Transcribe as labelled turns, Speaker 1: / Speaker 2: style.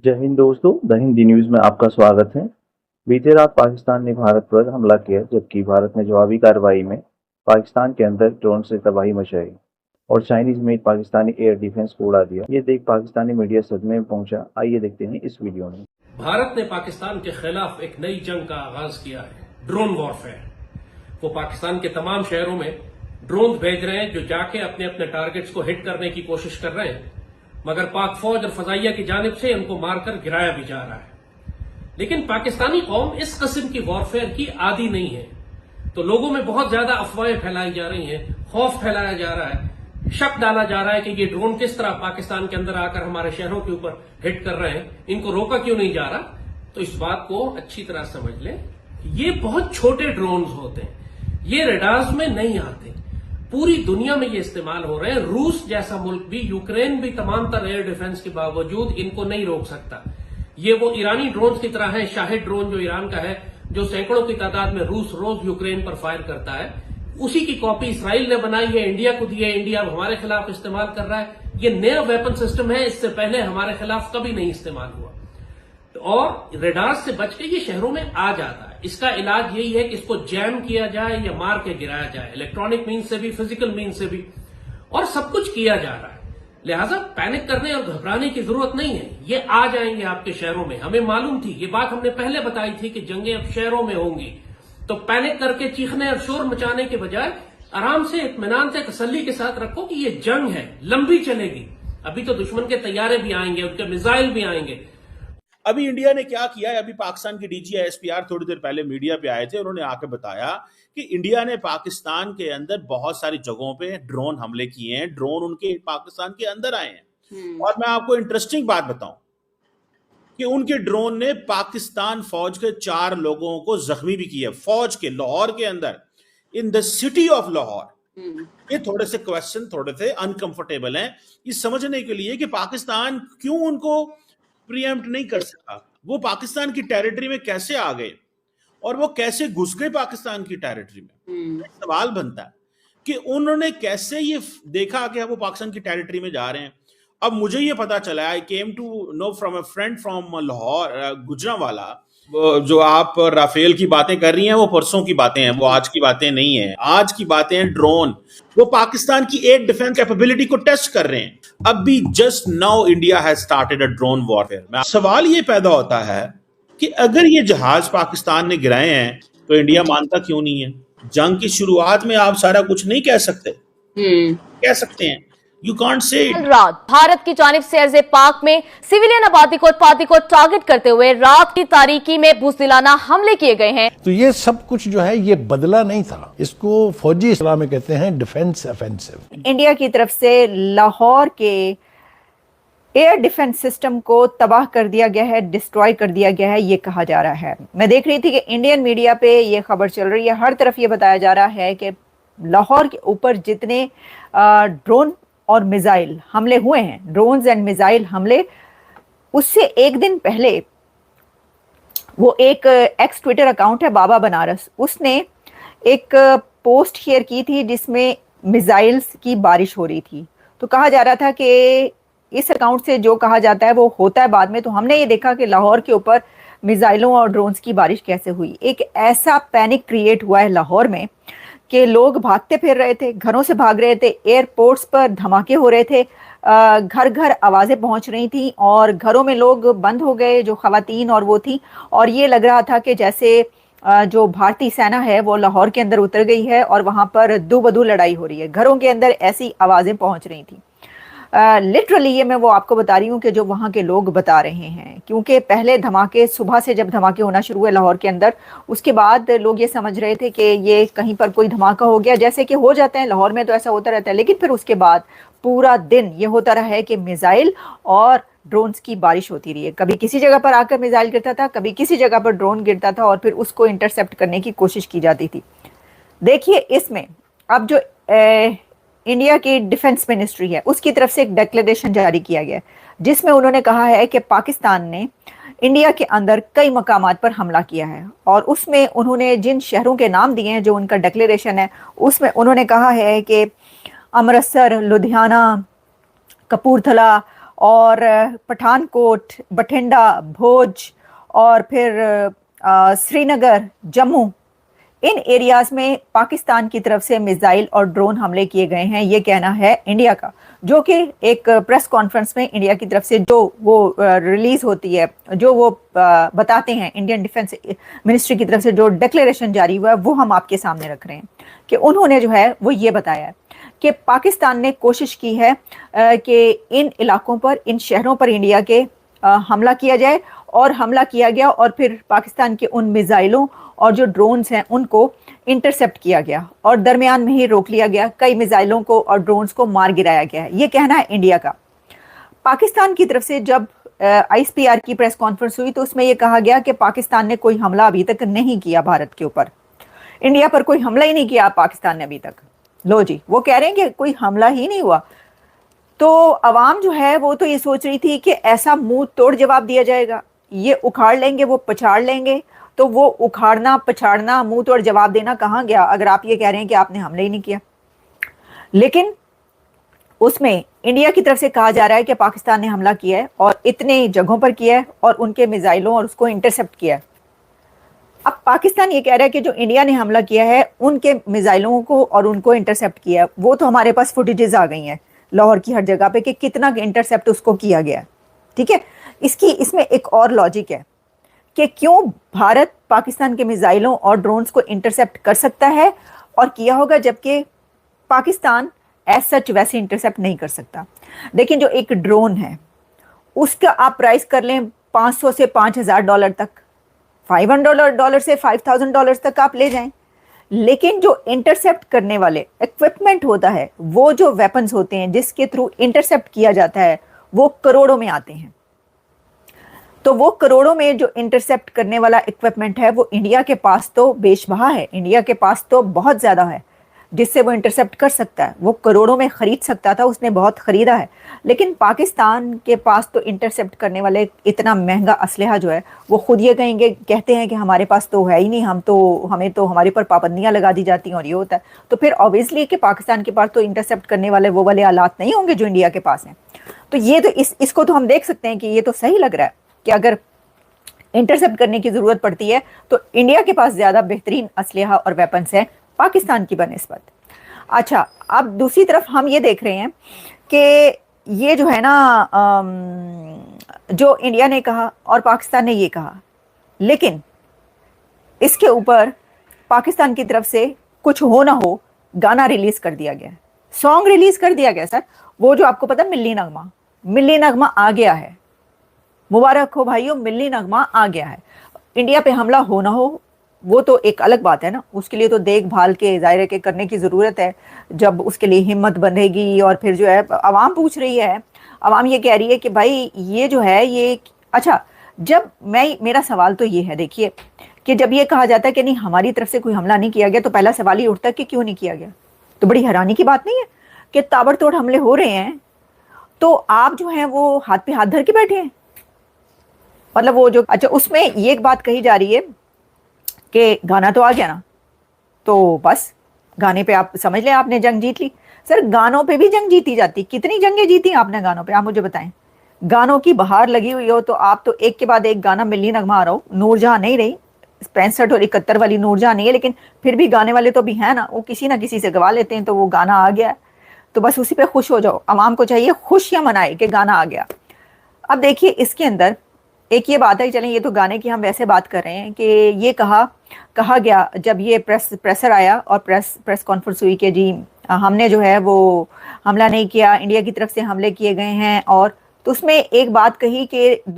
Speaker 1: जय हिंद दोस्तों, the Hindi news में आपका स्वागत है। बीते रात पाकिस्तान ने भारत पर हमला किया, जबकि भारत ने जवाबी कार्रवाई में पाकिस्तान के अंदर ड्रोन से तबाही मचाई और Chinese made Pakistani air defence को उड़ा दिया। ये देख पाकिस्तानी मीडिया सदमे में पहुंचा। आइए देखते हैं इस वीडियो में।
Speaker 2: भारत ने पाकिस्तान के खिलाफ एक नई जंग का आगाज किया है, ड्रोन वॉरफेयर। वो पाकिस्तान के तमाम शहरों में ड्रोन भेज रहे हैं जो जाके अपने अपने टारगेट्स को हिट करने की कोशिश कर रहे हैं, मगर पाक फौज और फजाइया की जानिब से उनको मारकर गिराया भी जा रहा है। लेकिन पाकिस्तानी कौम इस किस्म की वॉरफेयर की आदी नहीं है, तो लोगों में बहुत ज्यादा अफवाहें फैलाई जा रही हैं, खौफ फैलाया जा रहा है, शक डाला जा रहा है कि ये ड्रोन किस तरह पाकिस्तान के अंदर आकर हमारे शहरों के ऊपर हिट कर रहे हैं, इनको रोका क्यों नहीं जा रहा। तो इस बात को अच्छी तरह समझ लें, ये बहुत छोटे ड्रोन होते हैं, ये रडार्स में नहीं आते, पूरी दुनिया में ये इस्तेमाल हो रहे हैं। रूस जैसा मुल्क भी, यूक्रेन भी तमाम तरह एयर डिफेंस के बावजूद इनको नहीं रोक सकता। ये वो ईरानी ड्रोन की तरह है, शाहिद ड्रोन जो ईरान का है, जो सैकड़ों की तादाद में रूस रोज यूक्रेन पर फायर करता है, उसी की कॉपी इसराइल ने बनाई है, इंडिया को दी है, इंडिया हमारे खिलाफ इस्तेमाल कर रहा है। ये नया वेपन सिस्टम है, इससे पहले हमारे खिलाफ कभी नहीं इस्तेमाल हुआ, और रेडार से बच के ये शहरों में आ जाता है। इसका इलाज यही है कि इसको जैम किया जाए या मार के गिराया जाए, इलेक्ट्रॉनिक मीन्स से भी, फिजिकल मीन्स से भी, और सब कुछ किया जा रहा है। लिहाजा पैनिक करने और घबराने की जरूरत नहीं है, ये आ जाएंगे आपके शहरों में। हमें मालूम थी, ये बात हमने पहले बताई थी कि जंगें अब शहरों में होंगी, तो पैनिक करके चीखने और शोर मचाने के बजाय आराम से, इत्मीनान से, तसल्ली के साथ रखो कि ये जंग है, लंबी चलेगी। अभी तो दुश्मन के तैयारे भी आएंगे, उनके मिसाइल भी आएंगे।
Speaker 3: अभी इंडिया ने क्या किया है, अभी पाकिस्तान के डीजीआईएसपीआर थोड़ी देर पहले मीडिया पे आए थे, उन्होंने आके बताया कि इंडिया ने पाकिस्तान के अंदर बहुत सारी जगहों पे ड्रोन हमले किए हैं, ड्रोन उनके पाकिस्तान के अंदर आए हैं। और मैं आपको इंटरेस्टिंग बात बताऊं कि उनके ड्रोन ने पाकिस्तान फौज के 4 लोगों को जख्मी भी किया, फौज के, लाहौर के अंदर, in the city of Lahore. ये थोड़े से क्वेश्चन थोड़े से अनकंफर्टेबल हैं ये समझने के लिए कि पाकिस्तान क्यों उनको प्रीएम्प्ट नहीं कर सका, वो पाकिस्तान की टेरिटरी में कैसे आ गए और वो कैसे घुस गए पाकिस्तान की टेरिटरी में। सवाल बनता है कि उन्होंने कैसे ये देखा कि वो पाकिस्तान की टेरिटरी में जा रहे हैं। अब मुझे ये पता चला, I came to know from a friend from Lahore, Gujranwala. जो आप राफेल की बातें कर रही हैं वो परसों की बातें हैं, वो आज की बातें नहीं है। आज की बातें हैं ड्रोन, वो पाकिस्तान की एयर डिफेंस कैपेबिलिटी को टेस्ट कर रहे हैं। अब भी just now India has started a drone warfare. सवाल ये पैदा होता है कि अगर ये जहाज पाकिस्तान ने गिराए हैं तो इंडिया मानता क्यों नहीं है। जंग की शुरुआत में आप सारा कुछ नहीं कह सकते, कह सकते हैं, You can't say it.
Speaker 4: रात भारत की जानिब से अर्ज़े पाक में सिविलियन आबादी को टारगेट करते हुए रात की तारीकी में बुज़दिलाना हमले किए गए हैं।
Speaker 5: तो ये सब कुछ जो है ये बदला नहीं था, इसको फौजी इस्लाह में कहते हैं डिफेंस ऑफेंसिव।
Speaker 6: इंडिया की तरफ से लाहौर के एयर डिफेंस सिस्टम को तबाह कर दिया गया है, डिस्ट्रॉय कर दिया गया है, ये कहा जा रहा है। मैं देख रही थी कि इंडियन मीडिया पे ये खबर चल रही है, हर तरफ ये बताया जा रहा है कि लाहौर के ऊपर जितने ड्रोन और मिसाइल हमले हुए हैं, ड्रोन्स एंड मिसाइल हमले, उससे एक दिन पहले वो एक एक्स ट्विटर अकाउंट है बाबा बनारस, उसने एक पोस्ट शेयर की थी जिसमें मिसाइल्स की बारिश हो रही थी। तो कहा जा रहा था कि इस अकाउंट से जो कहा जाता है वो होता है बाद में। तो हमने ये देखा कि लाहौर के ऊपर मिसाइलों और ड्रोन्स की बारिश कैसे हुई। एक ऐसा पैनिक क्रिएट हुआ है लाहौर में कि लोग भागते फिर रहे थे, घरों से भाग रहे थे, एयरपोर्ट्स पर धमाके हो रहे थे, घर घर आवाज़ें पहुंच रही थी और घरों में लोग बंद हो गए, जो ख़वातीन और वो थी। और ये लग रहा था कि जैसे जो भारतीय सेना है वो लाहौर के अंदर उतर गई है और वहाँ पर दो बदू लड़ाई हो रही है। घरों के अंदर ऐसी आवाज़ें पहुँच रही थी। लिटरली ये मैं वो आपको बता रही हूँ कि जो वहाँ के लोग बता रहे हैं, क्योंकि पहले धमाके, सुबह से जब धमाके होना शुरू हुए लाहौर के अंदर, उसके बाद लोग ये समझ रहे थे कि ये कहीं पर कोई धमाका हो गया, जैसे कि हो जाते हैं लाहौर में, तो ऐसा होता रहता है। लेकिन फिर उसके बाद पूरा दिन ये होता रहा है कि मिसाइल और ड्रोन्स की बारिश होती रही है। कभी किसी जगह पर आकर मिसाइल गिरता था, कभी किसी जगह पर ड्रोन गिरता था और फिर उसको इंटरसेप्ट करने की कोशिश की जाती थी। देखिए इसमें अब जो इंडिया की डिफेंस मिनिस्ट्री है उसकी तरफ से एक डिक्लेरेशन जारी किया गया जिसमें उन्होंने कहा है कि पाकिस्तान ने इंडिया के अंदर कई मकामात पर हमला किया है। और उसमें उन्होंने जिन शहरों के नाम दिए हैं, जो उनका डिक्लेरेशन है, उसमें उन्होंने कहा है कि अमृतसर, लुधियाना, कपूरथला اور پٹھانکوٹ, بٹھنڈا, بھوج اور پھر سری نگر, جموں, ان ایریاز میں پاکستان کی طرف سے میزائل اور ڈرون حملے کیے گئے ہیں, یہ کہنا ہے انڈیا کا, جو کہ ایک پریس کانفرنس میں انڈیا کی طرف سے جو وہ ریلیز ہوتی ہے, جو وہ بتاتے ہیں, انڈین ڈیفنس منسٹری کی طرف سے جو ڈکلیریشن جاری ہوا ہے وہ ہم آپ کے سامنے رکھ رہے ہیں کہ انہوں نے جو ہے وہ یہ بتایا ہے کہ پاکستان نے کوشش کی ہے کہ ان علاقوں پر, ان شہروں پر انڈیا کے حملہ کیا جائے, اور حملہ کیا گیا اور پھر پاکستان کے ان میزائلوں اور جو ڈرونز ہیں ان کو انٹرسپٹ کیا گیا اور درمیان میں ہی روک لیا گیا, کئی میزائلوں کو اور ڈرونز کو مار گرایا گیا ہے, یہ کہنا ہے انڈیا کا. پاکستان کی طرف سے جب ISPR کی پریس کانفرنس ہوئی تو اس میں یہ کہا گیا کہ پاکستان نے کوئی حملہ ابھی تک نہیں کیا بھارت کے اوپر, انڈیا پر کوئی حملہ ہی نہیں کیا پاکستان نے ابھی تک. لو جی, وہ کہہ رہے ہیں کہ کوئی حملہ ہی نہیں ہوا. تو عوام جو ہے وہ تو یہ سوچ رہی تھی کہ ایسا منہ توڑ جواب دیا جائے گا, یہ اکھاڑ لیں گے, وہ پچھاڑ لیں گے. تو وہ اکھاڑنا, پچھاڑنا, منہ توڑ جواب دینا کہاں گیا اگر آپ یہ کہہ رہے ہیں کہ آپ نے حملہ ہی نہیں کیا. لیکن اس میں انڈیا کی طرف سے کہا جا رہا ہے کہ پاکستان نے حملہ کیا ہے اور اتنے جگہوں پر کیا ہے اور ان کے میزائلوں اور اس کو انٹرسپٹ کیا ہے. اب پاکستان یہ کہہ رہا ہے کہ جو انڈیا نے حملہ کیا ہے ان کے میزائلوں کو اور ان کو انٹرسپٹ کیا ہے, وہ تو ہمارے پاس فوٹیجز آ گئی ہیں لاہور کی ہر جگہ پہ کہ کتنا انٹرسپٹ اس کو کیا گیا. ٹھیک ہے, اس میں ایک اور لاجک ہے کہ کیوں بھارت پاکستان کے میزائلوں اور ڈرونز کو انٹرسپٹ کر سکتا ہے اور کیا ہوگا, جبکہ پاکستان ایز سچ ویسے انٹرسپٹ نہیں کر سکتا. دیکھیں جو ایک ڈرون ہے اس کا آپ پرائز کر لیں $500 سے $5,000 تک, $500 سے $5,000 تک آپ لے جائیں, لیکن جو انٹرسپٹ کرنے والے ایکوپمنٹ ہوتا ہے, وہ جو ویپنز ہوتے ہیں جس کے تھرو انٹرسپٹ کیا جاتا ہے, وہ کروڑوں میں آتے ہیں. تو وہ کروڑوں میں جو انٹرسپٹ کرنے والا ایکوپمنٹ ہے وہ انڈیا کے پاس تو بیش بہا ہے, انڈیا کے پاس تو بہت زیادہ ہے جس سے وہ انٹرسپٹ کر سکتا ہے. وہ کروڑوں میں خرید سکتا تھا, اس نے بہت خریدا ہے. لیکن پاکستان کے پاس تو انٹرسپٹ کرنے والے اتنا مہنگا اسلحہ جو ہے, وہ خود یہ کہتے ہیں کہ ہمارے پاس تو ہے ہی نہیں, ہمیں تو ہمارے پر پابندیاں لگا دی جاتی ہیں اور یہ ہوتا ہے. تو پھر آبویسلی کہ پاکستان کے پاس تو انٹرسپٹ کرنے والے وہ والے آلات نہیں ہوں گے جو انڈیا کے پاس ہیں. تو یہ تو اس کو تو ہم دیکھ سکتے ہیں کہ یہ تو صحیح لگ رہا ہے کہ اگر انٹرسپٹ کرنے کی ضرورت پڑتی ہے تو انڈیا کے پاس زیادہ بہترین اسلحہ اور ویپنز ہیں پاکستان کی بنسبت. اچھا, اب دوسری طرف ہم یہ دیکھ رہے ہیں کہ یہ جو ہے نا جو انڈیا نے کہا اور پاکستان نے یہ کہا, لیکن اس کے اوپر پاکستان کی طرف سے کچھ ہو نہ ہو گانا ریلیز کر دیا گیا, سانگ ریلیز کر دیا گیا سر. وہ جو آپ کو پتا ملی نغمہ آ گیا ہے, مبارک ہو بھائیو, ملی نغمہ آ گیا ہے. انڈیا پہ حملہ ہو نہ ہو وہ تو ایک الگ بات ہے نا, اس کے لیے تو دیکھ بھال کے ظاہر کے کرنے کی ضرورت ہے, جب اس کے لیے ہمت بندھے گی. اور پھر جو ہے عوام پوچھ رہی ہے, عوام یہ کہہ رہی ہے کہ بھائی یہ جو ہے یہ اچھا, جب میرا سوال تو یہ ہے, دیکھیے کہ جب یہ کہا جاتا ہے کہ نہیں ہماری طرف سے کوئی حملہ نہیں کیا گیا, تو پہلا سوال یہ اٹھتا ہے کہ کیوں نہیں کیا گیا. تو بڑی حیرانی کی بات نہیں ہے کہ تابڑ توڑ حملے ہو رہے ہیں تو آپ جو ہیں وہ ہاتھ پہ ہاتھ دھر کے بیٹھے ہیں. مطلب وہ جو اچھا, اس میں یہ ایک بات کہی جا رہی ہے کہ گانا تو آ گیا نا, تو بس گانے پہ آپ سمجھ لیں آپ نے جنگ جیت لی. سر گانوں پہ بھی جنگ جیتی جاتی, کتنی جنگیں جیتی آپ نے گانوں پہ, آپ مجھے بتائیں. گانوں کی بہار لگی ہوئی ہو تو آپ تو ایک کے بعد ایک گانا ملی نغمہ آ رہا ہو. نور جہاں نہیں رہی, 65 اور 71 والی نور جہاں نہیں ہے, لیکن پھر بھی گانے والے تو بھی ہیں نا, وہ کسی نہ کسی سے گوا لیتے ہیں, تو وہ گانا آ گیا تو بس اسی پہ خوش ہو جاؤ. عوام کو چاہیے خوشیاں منائے کہ گانا آ گیا. اب دیکھیے اس کے اندر ایک یہ بات ہے, چلیں یہ تو گانے کی ہم ویسے بات کر رہے ہیں کہ یہ کہا گیا جب یہ پریسر آیا اور پریس کانفرنس ہوئی کہ جی ہم نے جو ہے وہ حملہ نہیں کیا, انڈیا کی طرف سے حملے کیے گئے ہیں. اور تو اس میں ایک بات کہی کہ